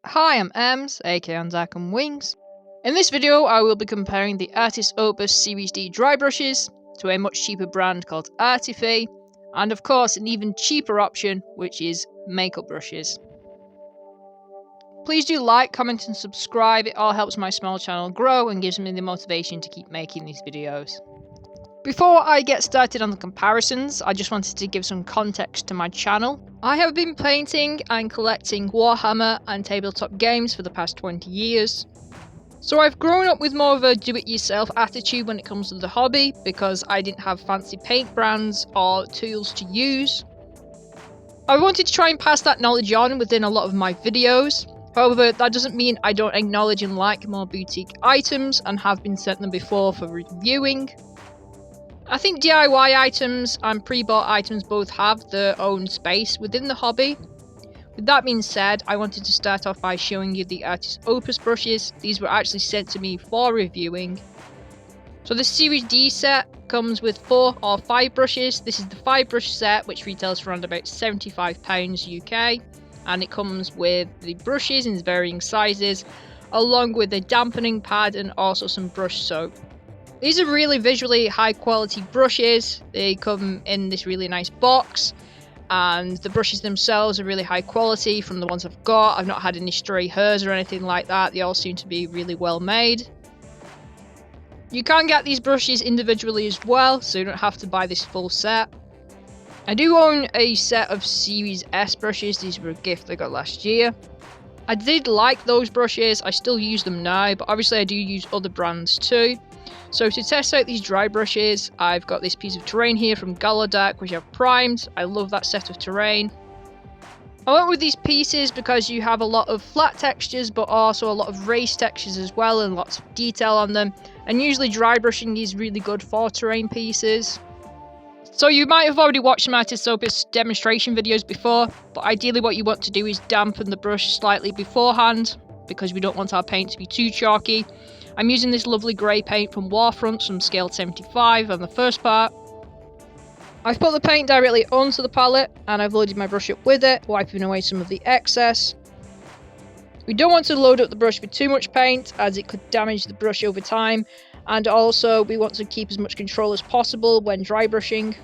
Hi, I'm Ems, aka on Zack and Wings. In this video, I will be comparing the Artis Opus Series D dry brushes to a much cheaper brand called Artify, and of course an even cheaper option, which is makeup brushes. Please do like, comment and subscribe, it all helps my small channel grow and gives me the motivation to keep making these videos. Before I get started on the comparisons, I just wanted to give some context to my channel. I have been painting and collecting Warhammer and tabletop games for the past 20 years. So I've grown up with more of a do-it-yourself attitude when it comes to the hobby, because I didn't have fancy paint brands or tools to use. I wanted to try and pass that knowledge on within a lot of my videos. However, that doesn't mean I don't acknowledge and like more boutique items and have been sent them before for reviewing. I think DIY items and pre-bought items both have their own space within the hobby. With that being said, I wanted to start off by showing you the Artis Opus brushes. These were actually sent to me for reviewing. So the Series D set comes with 4 or 5 brushes. This is the 5 brush set, which retails for around about £75 UK. And it comes with the brushes in varying sizes, along with a dampening pad and also some brush soap. These are really visually high quality brushes. They come in this really nice box, and the brushes themselves are really high quality from the ones I've got. I've not had any stray hairs or anything like that. They all seem to be really well made. You can get these brushes individually as well, so you don't have to buy this full set. I do own a set of Series S brushes. These were a gift I got last year. I did like those brushes. I still use them now, but obviously I do use other brands too. So to test out these dry brushes, I've got this piece of terrain here from Gallaudet, which I've primed. I love that set of terrain. I went with these pieces because you have a lot of flat textures, but also a lot of raised textures as well, and lots of detail on them. And usually dry brushing is really good for terrain pieces. So you might have already watched some Artis Opus demonstration videos before, but ideally what you want to do is dampen the brush slightly beforehand, because we don't want our paint to be too chalky. I'm using this lovely grey paint from Warfronts from scale 75 on the first part. I've put the paint directly onto the palette and I've loaded my brush up with it, wiping away some of the excess. We don't want to load up the brush with too much paint, as it could damage the brush over time, and also we want to keep as much control as possible when dry brushing.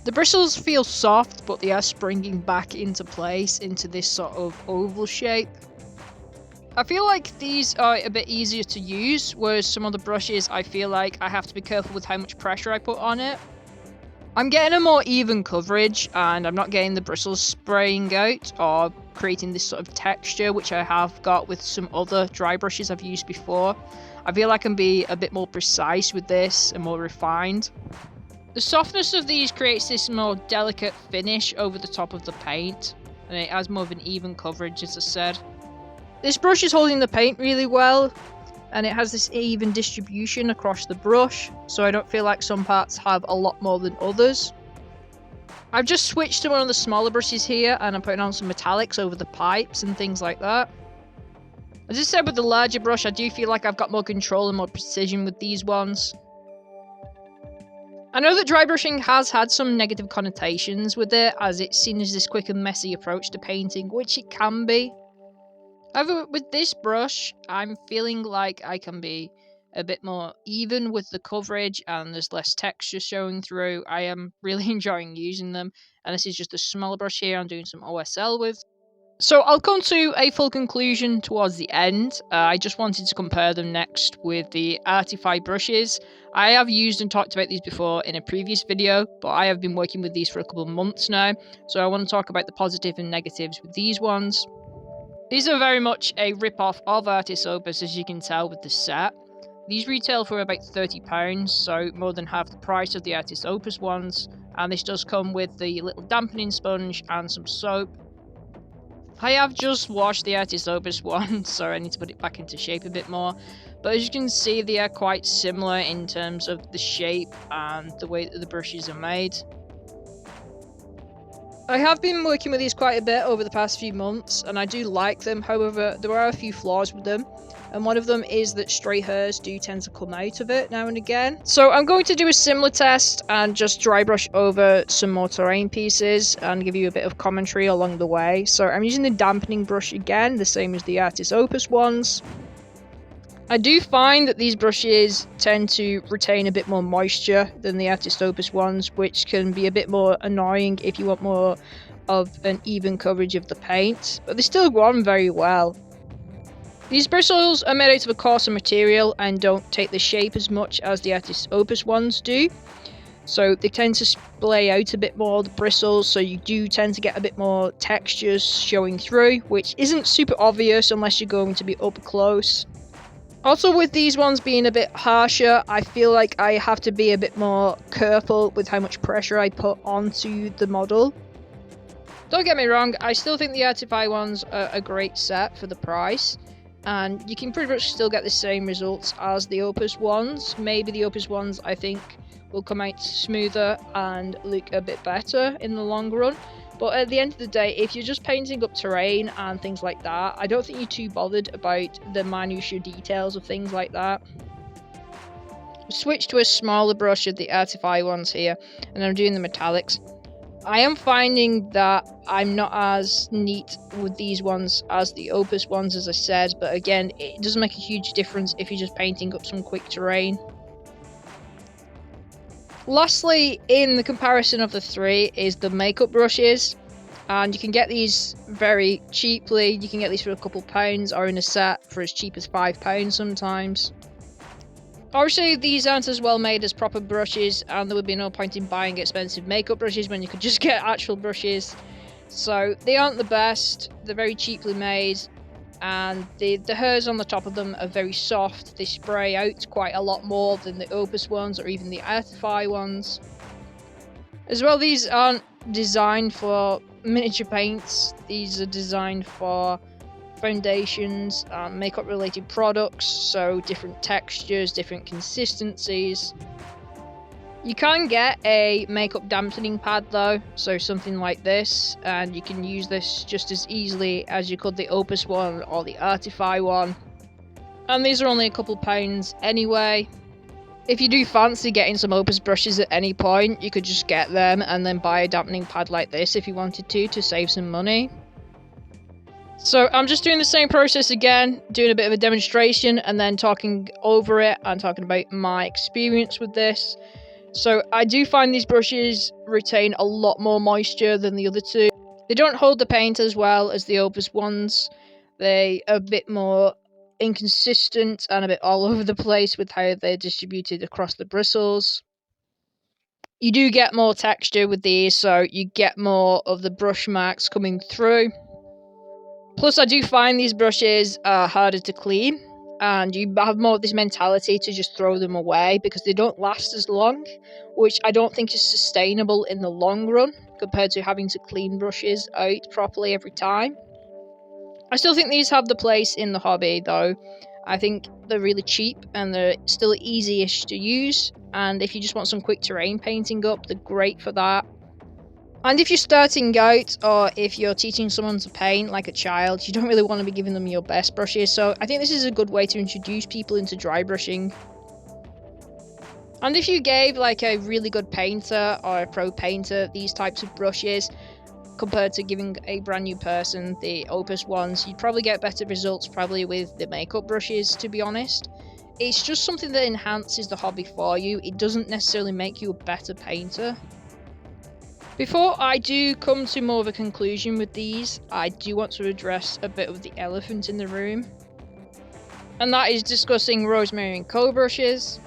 The bristles feel soft, but they are springing back into place into this sort of oval shape. I feel like these are a bit easier to use, whereas some of the brushes I feel like I have to be careful with how much pressure I put on it. I'm getting a more even coverage, and I'm not getting the bristles spraying out or creating this sort of texture which I have got with some other dry brushes I've used before. I feel I can be a bit more precise with this and more refined. The softness of these creates this more delicate finish over the top of the paint, and it has more of an even coverage, as I said. This brush is holding the paint really well, and it has this even distribution across the brush, so I don't feel like some parts have a lot more than others. I've just switched to one of the smaller brushes here, and I'm putting on some metallics over the pipes and things like that. As I said with the larger brush, I do feel like I've got more control and more precision with these ones. I know that dry brushing has had some negative connotations with it, as it's seen as this quick and messy approach to painting, which it can be. However, with this brush, I'm feeling like I can be a bit more even with the coverage and there's less texture showing through. I am really enjoying using them, and this is just a smaller brush here I'm doing some OSL with. So I'll come to a full conclusion towards the end. I just wanted to compare them next with the Artify brushes. I have used and talked about these before in a previous video, but I have been working with these for a couple of months now, so I want to talk about the positive and negatives with these ones. These are very much a rip-off of Artis Opus, as you can tell with the set. These retail for about £30, so more than half the price of the Artis Opus ones, and this does come with the little dampening sponge and some soap. I have just washed the Artis Opus one, so I need to put it back into shape a bit more, but as you can see they are quite similar in terms of the shape and the way that the brushes are made. I have been working with these quite a bit over the past few months, and I do like them. However, there are a few flaws with them, and one of them is that stray hairs do tend to come out of it now and again. So I'm going to do a similar test and just dry brush over some more terrain pieces and give you a bit of commentary along the way. So I'm using the dampening brush again, the same as the Artis Opus ones. I do find that these brushes tend to retain a bit more moisture than the Artis Opus ones, which can be a bit more annoying if you want more of an even coverage of the paint, but they still go on very well. These bristles are made out of a coarser material and don't take the shape as much as the Artis Opus ones do, so they tend to splay out a bit more, the bristles, so you do tend to get a bit more textures showing through, which isn't super obvious unless you're going to be up close. Also, with these ones being a bit harsher, I feel like I have to be a bit more careful with how much pressure I put onto the model. Don't get me wrong, I still think the Artify ones are a great set for the price, and you can pretty much still get the same results as the Opus ones. Maybe the Opus ones, I think, will come out smoother and look a bit better in the long run. But at the end of the day, if you're just painting up terrain and things like that, I don't think you're too bothered about the minutiae details of things like that. Switch to a smaller brush of the Artify ones here, and I'm doing the metallics. I am finding that I'm not as neat with these ones as the Opus ones, as I said, but again, it doesn't make a huge difference if you're just painting up some quick terrain. Lastly, in the comparison of the three is the makeup brushes, and you can get these very cheaply. You can get these for a couple pounds or in a set for as cheap as £5 sometimes. Obviously, these aren't as well made as proper brushes, and there would be no point in buying expensive makeup brushes when you could just get actual brushes. So they aren't the best, they're very cheaply made, and the hairs on the top of them are very soft. They spray out quite a lot more than the Opus ones or even the Artify ones. As well, these aren't designed for miniature paints, these are designed for foundations and makeup related products, so different textures, different consistencies. You can get a makeup dampening pad though, so something like this, and you can use this just as easily as you could the Opus one or the Artify one. And these are only a couple pounds anyway. If you do fancy getting some Opus brushes at any point, you could just get them and then buy a dampening pad like this if you wanted to save some money. So I'm just doing the same process again, doing a bit of a demonstration and then talking over it and talking about my experience with this. So I do find these brushes retain a lot more moisture than the other two. They don't hold the paint as well as the Opus ones. They are a bit more inconsistent and a bit all over the place with how they're distributed across the bristles. You do get more texture with these, so you get more of the brush marks coming through. Plus, I do find these brushes are harder to clean, and you have more of this mentality to just throw them away because they don't last as long, which I don't think is sustainable in the long run compared to having to clean brushes out properly every time. I still think these have the place in the hobby though. I think they're really cheap and they're still easy-ish to use, and if you just want some quick terrain painting up, they're great for that. And if you're starting out, or if you're teaching someone to paint like a child, you don't really want to be giving them your best brushes, so I think this is a good way to introduce people into dry brushing. And if you gave like a really good painter or a pro painter these types of brushes, compared to giving a brand new person the Opus ones, you'd probably get better results probably with the makeup brushes, to be honest. It's just something that enhances the hobby for you. It doesn't necessarily make you a better painter. Before I do come to more of a conclusion with these, I do want to address a bit of the elephant in the room, and that is discussing Rosemary & Co brushes.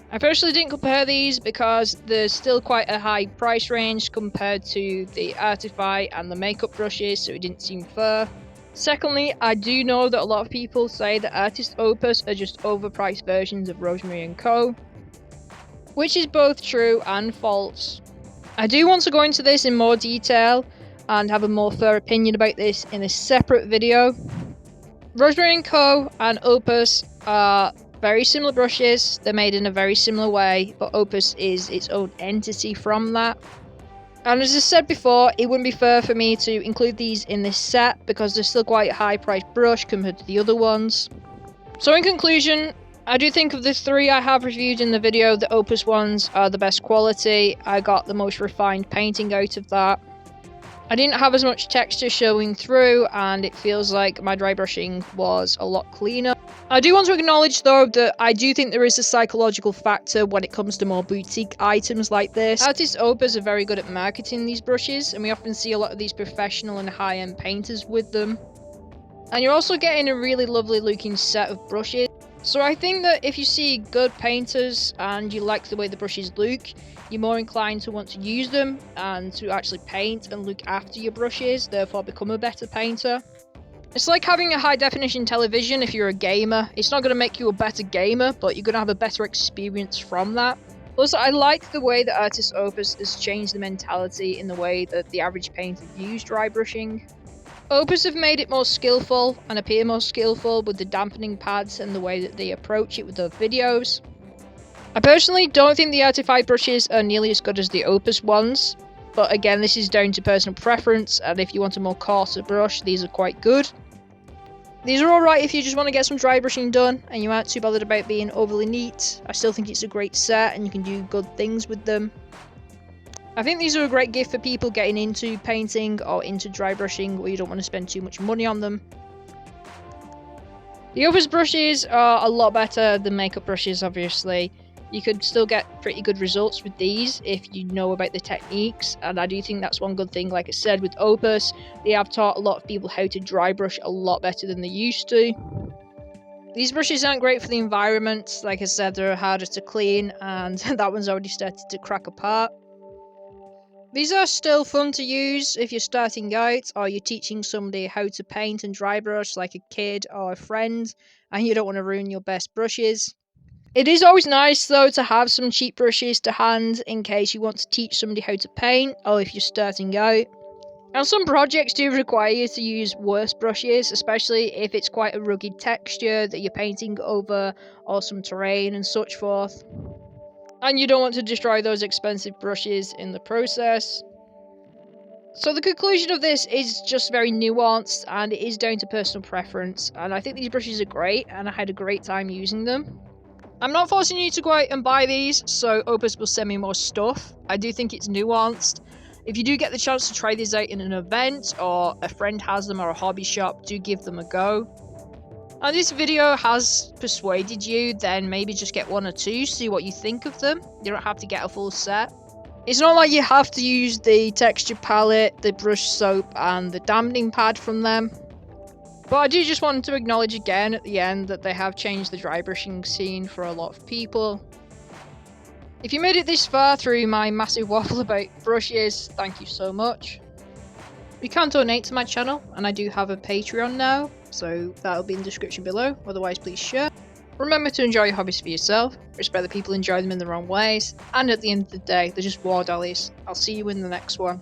I personally didn't compare these because there's still quite a high price range compared to the Artify and the makeup brushes, so it didn't seem fair. Secondly, I do know that a lot of people say that Artis Opus are just overpriced versions of Rosemary & Co, which is both true and false. I do want to go into this in more detail and have a more fair opinion about this in a separate video. Rosemary & Co and Opus are very similar brushes. They're made in a very similar way, but Opus is its own entity from that. And as I said before, it wouldn't be fair for me to include these in this set because they're still quite a high priced brush compared to the other ones. So in conclusion, I do think of the three I have reviewed in the video, the Opus ones are the best quality. I got the most refined painting out of that. I didn't have as much texture showing through, and it feels like my dry brushing was a lot cleaner. I do want to acknowledge though that I do think there is a psychological factor when it comes to more boutique items like this. Artis Opus are very good at marketing these brushes, and we often see a lot of these professional and high-end painters with them. And you're also getting a really lovely looking set of brushes. So I think that if you see good painters and you like the way the brushes look, you're more inclined to want to use them and to actually paint and look after your brushes, therefore become a better painter. It's like having a high definition television if you're a gamer. It's not going to make you a better gamer, but you're going to have a better experience from that. Plus, I like the way that Artis Opus has changed the mentality in the way that the average painter views dry brushing. Opus have made it more skillful and appear more skillful with the dampening pads and the way that they approach it with their videos. I personally don't think the Artify brushes are nearly as good as the Opus ones, but again, this is down to personal preference, and if you want a more coarser brush, these are quite good. These are alright if you just want to get some dry brushing done and you aren't too bothered about being overly neat. I still think it's a great set and you can do good things with them. I think these are a great gift for people getting into painting or into dry brushing where you don't want to spend too much money on them. The Opus brushes are a lot better than makeup brushes, obviously. You could still get pretty good results with these if you know about the techniques, and I do think that's one good thing. Like I said, with Opus, they have taught a lot of people how to dry brush a lot better than they used to. These brushes aren't great for the environment. Like I said, they're harder to clean, and that one's already started to crack apart. These are still fun to use if you're starting out or you're teaching somebody how to paint and dry brush, like a kid or a friend, and you don't want to ruin your best brushes. It is always nice though to have some cheap brushes to hand in case you want to teach somebody how to paint or if you're starting out. And some projects do require you to use worse brushes, especially if it's quite a rugged texture that you're painting over or some terrain and such forth. And you don't want to destroy those expensive brushes in the process. So the conclusion of this is just very nuanced and it is down to personal preference, and I think these brushes are great and I had a great time using them. I'm not forcing you to go out and buy these, so Opus will send me more stuff. I do think it's nuanced. If you do get the chance to try these out in an event, or a friend has them or a hobby shop, do give them a go. And this video has persuaded you, then maybe just get one or two, see what you think of them. You don't have to get a full set. It's not like you have to use the texture palette, the brush soap, and the dampening pad from them. But I do just want to acknowledge again at the end that they have changed the dry brushing scene for a lot of people. If you made it this far through my massive waffle about brushes, thank you so much. You can donate to my channel, and I do have a Patreon now, so that'll be in the description below, otherwise please share. Remember to enjoy your hobbies for yourself, respect that people enjoy them in the wrong ways, and at the end of the day, they're just war dollies. I'll see you in the next one.